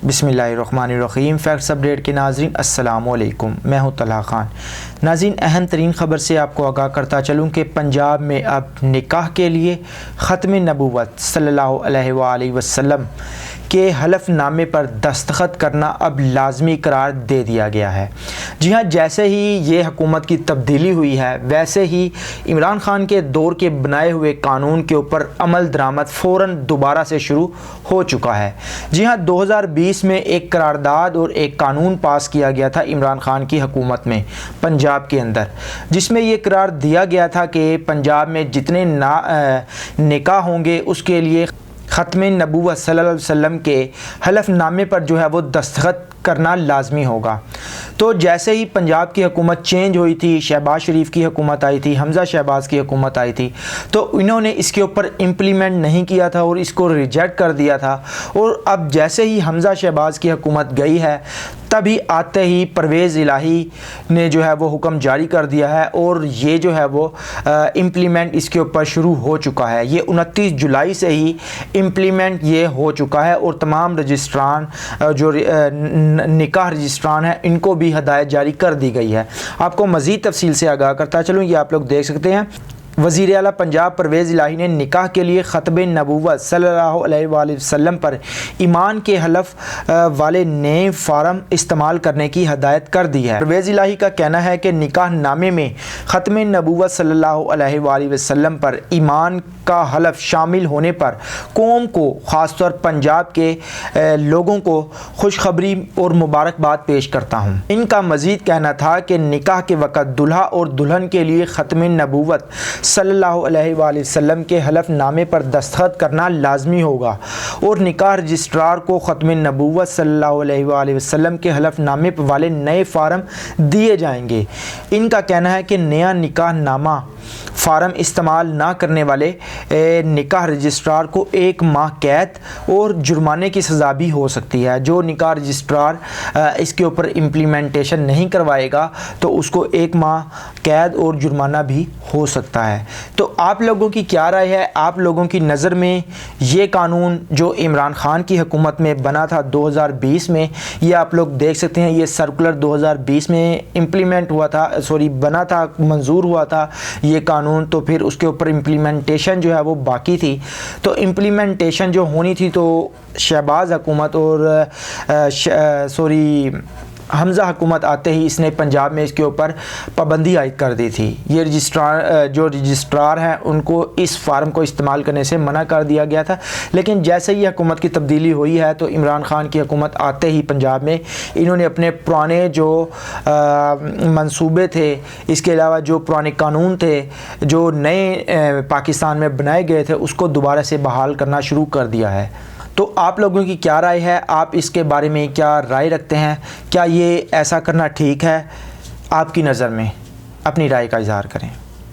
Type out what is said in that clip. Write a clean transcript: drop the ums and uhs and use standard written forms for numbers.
बिस्मिल्लाहिर्रहमानिर्रहीम। Facts update के नाज़रीन अस्सलाम वालेकुम, मैं हूं तलहा खान। नाज़रीन, अहम तरीन ख़बर से आपको आगाह करता चलूं कि पंजाब में अब निकाह के लिए ख़त्म नबूवत सल्लल्लाहु अलैहि वसल्लम के हलफनामे पर दस्तखत करना अब लाजमी करार दे दिया गया है। जी हाँ, जैसे ही ये हुकूमत की तब्दीली हुई है वैसे ही इमरान खान के दौर के बनाए हुए कानून के ऊपर अमल दरामद फ़ौरन दोबारा से शुरू हो चुका है। जी हाँ, 2020 में एक करारदाद और एक कानून पास किया गया था इमरान खान की हुकूमत में पंजाब के अंदर, जिसमें ये करार दिया गया था कि पंजाब में जितने निकाह होंगे उसके लिए ख़त्म नबूवत सल्लल्लाहु अलैहि वसल्लम के हलफनामे पर जो है वो दस्तखत करना लाजमी होगा। तो जैसे ही पंजाब की हुकूमत चेंज हुई थी, शहबाज शरीफ की हुकूमत आई थी, हमज़ा शहबाज की हुकूमत आई थी, तो इन्होंने इसके ऊपर इम्प्लीमेंट नहीं किया था और इसको रिजेक्ट कर दिया था। और अब जैसे ही हमज़ा शहबाज की हुकूमत गई है तभी आते ही परवेज़ इलाही ने जो है वो हुक्म जारी कर दिया है और ये जो है वो इम्प्लीमेंट इसके ऊपर शुरू हो चुका है। ये 29 जुलाई से ही इम्प्लीमेंट ये हो चुका है और तमाम रजिस्ट्रान जो निकाह रजिस्ट्रान है इनको भी हदायत जारी कर दी गई है। आपको मज़ीद तफसील से आगाह करता चलूँ, ये आप लोग देख सकते हैं। वज़ीर आला पंजाब परवेज़ इलाही ने निकाह के लिए ख़त्म नबूवत सल्लल्लाहु अलैहि वसल्लम पर ईमान के हलफ वाले नए फार्म इस्तेमाल करने की हदायत कर दी है। परवेज़ इलाही का कहना है कि निकाह नामे में ख़त्म नबूवत सल्लल्लाहु अलैहि वसल्लम पर ईमान का हलफ शामिल होने पर कौम को, ख़ासतौर पंजाब के लोगों को खुशखबरी और मुबारकबाद पेश करता हूँ। इनका मज़ीद कहना था कि निकाह के वक़्त दुल्हा और दुल्हन के लिए ख़त्म नबूवत सल्लल्लाहु अलैहि वसल्लम के हलफनामे पर दस्तखत करना लाजमी होगा और निकाह रजिस्ट्रार को ख़त्म नबूवत सल्लल्लाहु अलैहि वसल्लम के हलफनामे वाले नए फार्म दिए जाएंगे। इनका कहना है कि नया निकाह नामा फार्म इस्तेमाल ना करने वाले निकाह रजिस्ट्रार को 1 माह कैद और जुर्माने की सज़ा भी हो सकती है। जो निकाह रजिस्ट्रार इसके ऊपर इम्प्लीमेंटेशन नहीं करवाएगा तो उसको 1 माह कैद और जुर्माना भी हो सकता है। तो आप लोगों की क्या राय है? आप लोगों की नज़र में ये कानून जो इमरान खान की हुकूमत में बना था 2020 में, ये आप लोग देख सकते हैं, ये सर्कुलर 2020 में इम्प्लीमेंट हुआ था, बना था, मंजूर हुआ था ये कानून, तो फिर उसके ऊपर इम्प्लीमेंटेशन जो है वो बाकी थी। तो इम्प्लीमेंटेशन जो होनी थी तो शहबाज हुकूमत और हमज़ा हुकूमत आते ही इसने पंजाब में इसके ऊपर पाबंदी आयद कर दी थी। ये रजिस्ट्रार हैं उनको इस फार्म को इस्तेमाल करने से मना कर दिया गया था। लेकिन जैसे ही हुकूमत की तब्दीली हुई है तो इमरान खान की हुकूमत आते ही पंजाब में इन्होंने अपने पुराने जो मंसूबे थे, इसके अलावा जो पुराने कानून थे जो नए पाकिस्तान में बनाए गए थे, उसको दोबारा से बहाल करना शुरू कर दिया है। तो आप लोगों की क्या राय है? आप इसके बारे में क्या राय रखते हैं? क्या ये ऐसा करना ठीक है? आपकी नज़र में अपनी राय का इज़हार करें।